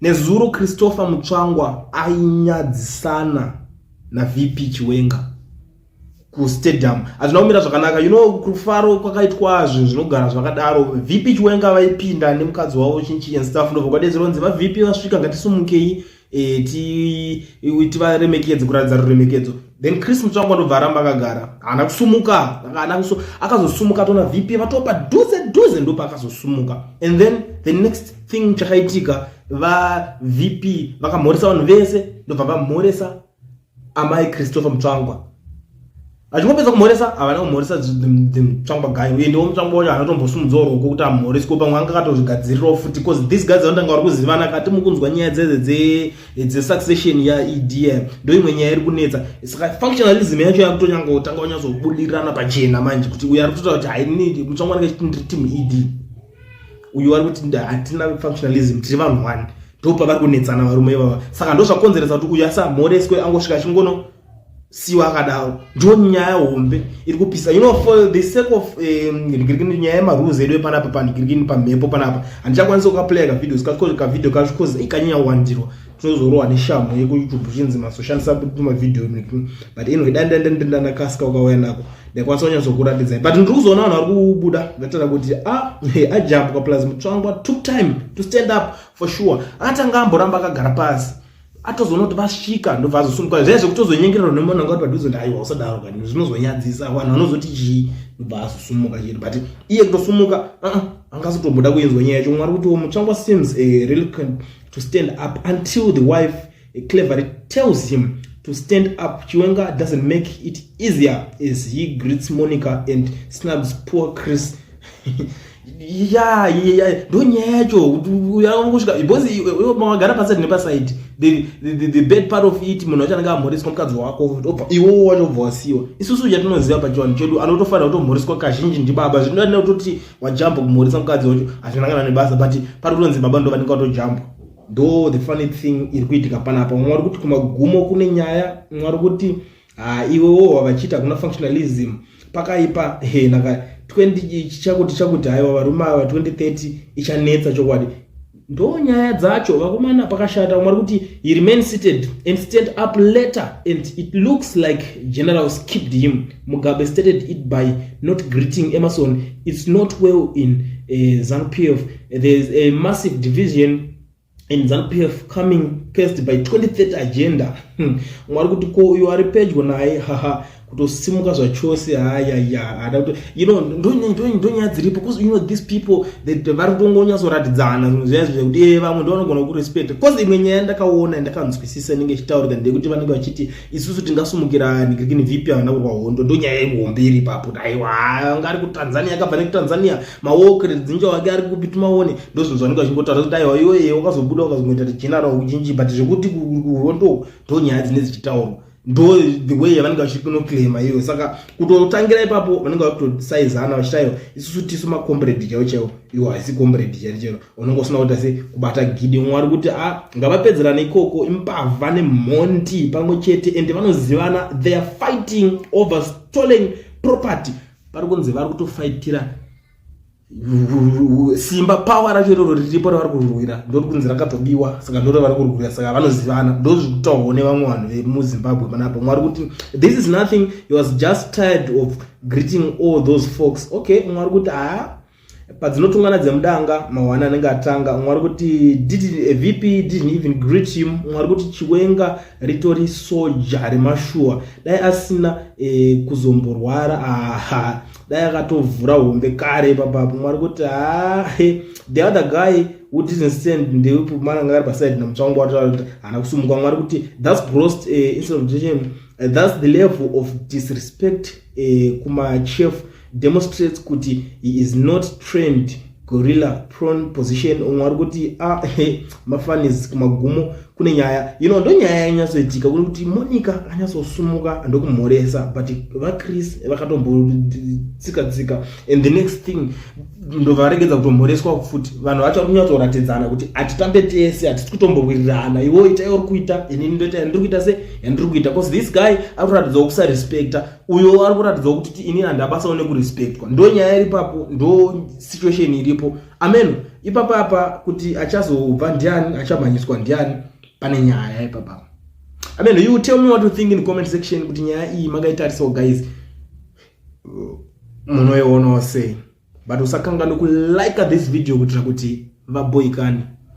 Nezuro Christopher Mutsvangwa ainyadzisana na VP Chiwenga ku stadium. Azvinaumira zvakanaka. Kufaro kwakaitwa zvinhu zvinogara zvakadaro. VP Chiwenga vaipinda nemukadzi wavo Chinchi and stuff ndobva kwadedzerwa va VP vasvika ngatisumukei tivaremekedze kuratidza ruremekedzo. Then Chris Mutsvangwa ndobva aramba akagara. Haana kusumuka. Akazosumuka tona VP vatopa dhuze ndopa akazosumuka. And then the next thing chakaitika va VP vakamhoresa vanhu vese ndobva vamhoresa amai Christopher Mutsvangwa. Achingopedza kumhoresa havana kumhoresa Mutsvangwa guy. Uye ndiwo Mutsvangwa wacho anotombosumudzawo roko kuti amhoreswe pamwe anga akatozvigadzirirawo futi because these guys vanotanga vari kuzivana kati mukunzwa nyaya dzesuccession yaEDM ndo imwe nyaya iri kunetsa. Saka functionalism yacho yakutonyanga kutanga kunyatsobudirana pachena manje kuti uyu ari kutotaura kuti hainidi Mutsvangwa anenge achiti team ED. Uyu ari kuti hatina functionalism tiri vanhu one. Ndopa vari kunetsana varume ivava. Saka ndozvakonzeresa kuti uyu asamhoreswe angosvika chingono siwa akadaro. Ndo nyaya hombe iri kupisa. For the sake of nyaya yemarules edu panapa pamhepo panapa handichakwanisa kukaplaya kavideo kavideo kacho because ikanyanya kuwandirwa tinozorohwa neshamhu yekuyoutube chinzi masoshandisa mavideo but anyway dandakasika ukauya nako ndakwanisa kunyatsokuratidza but ndiri kuzoona vanhu vari kubuda ngatara kuti ajambuka plus Mutsvangwa took time to stand up for sure. Atanga amboramba akagara pasi atozoona kuti vasvika ndobva azosumuka zvaizvo kutozonyengererwa nemunhu anga uri padhuze kuti aiwa usadaro kani zvinozonyadzisa vanhu vanozoti chii ndobva azosumuka chete but iye kutosumuka angazotobuda kuenzwa nyaya yacho. Mwari kuti Mutsvangwa seems reluctant to stand up until the wife cleverly tells him to stand up. Chiwenga doesn't make it easier as he greets Monica and snubs poor Chris. Ndo nyaya yacho uyangosvika because mawagara paside nepaside the bad part of it munhu wacho anenge amhoreswa mukadzi wako iwo wachobva wasiwa. Isusu chatinoziva pachivanhu chedu anotofanira kutomhoreswa kazhinji ndibaba zvinoda kutoti wajamba kumhoresa mukadzi wacho hazvinangana nebasa but pari kutonzi baba ndo vanenge vatojamba. Ndo the funny thing iri kuitika panapa. Mwari kuti kumagumo kune nyaya mwari kuti iwewo vachiita kuna functionalism pakaipa naka 20 chakuti haiwa varume ava 2030 ichanetsa chokwadi. Ndo nyaya dzacho vakomana pakashata. Mwari kuti he remained seated and stand up later and it looks like general skipped him. Mugabe stated it by not greeting Emerson. It's not well in ZANU-PF. There's a massive division in ZANU-PF coming first by 2030 agenda. Mwari kuti ko uyu ari pedyo naye kutosimuka zvachose ndo nyaya dziripo because these people vari kutongonyatsoratidzana zvinhu zvaya zvekuti vamwe ndo vanogona kurespect because imwe nyaya ndakaona ndakanzwisisa inenge ichitaurika ndekuti vanenge vachiti isusu tingasumukira nigirikini VP havana kurwa hondo. Ndo nyaya yehombe iri ipapo aiwa anga ari kutanzania akabva nekutanzania maokre dzinja wake ari kupiti maone ndo zvinhu zvanenge vachingotaura kuti aiwa iwe wakazobuda wakazongoita general uchinji but zvekuti kuhondo ndo nyaya dzinenge dzichitaurwa. Ndo the way yavanenge vachiri kunoclaima iyo. Saka kutotangira ipapo vanenge vakutosaizana vachitayo isusu tisu macomrade chaiwo iwo haisi comrade chaiwo unongosina kuti ase kubata gidi. Mwari kuti ngavapedzerana ikoko imbavha nemhondi pamwe chete and vanozivana they are fighting over stolen property. Pari kunzi vari kutofaitira simba power racho iroro riripo ravari kurwira ndo kunzi rakatobiwa saka ndo vari kurwira saka vanozivana ndo zvekutaurwa nevamwe vanhu vemuZimbabwe panapa. Mwari kuti this is nothing, he was just tired of greeting all those folks. Okay, mwari kuti padzinotungana dzemudanga mawana anenge atanga. Mwari kuti VP didn't even greet him. Mwari kuti Chiwenga ritori soja remashuwa dai asina kuzomborwara dai akatovhura hombe kare papapo. Mwari kuti the other guy who didn't stand ndeupo mananga ari paside naMutsvangwa wacho hana kusumuka. Mwari kuti that's gross insulation, that's the level of disrespect kuma chef demonstrates kuti he is not trained gorilla prone position. Mwari kuti mafanis kumagumo kune nyaya ndo nyaya yanyatsoitika kuti Monica anyatsosumuka ndokumhoresa but vaChris vakatombotsika and the next thing ndo varegedza kutomhoreswa futi. Vanhu vacho vari kunyatsoratidzana kuti atitambe tese hatisi kutombowirirana iwo ita uri kuita inini ndoita ndiri kuita se yandiri kuita because this guy ari kuratidza kusarespecta uyo ari kuratidza kuti inini handabasawo nekurespectwa. Ndo nyaya iripapo ndo situation iripo. Amen. ipapa kuti achazobva ndiani, achamhanyiswa ndiani, pane nyaya ipapa. I mean, you tell me what you think in the comment section kuti nyaya iyi makaitarisawo guys. Munoiona sei. But usakanganwe kulike this video kuitira kuti vaboyikane.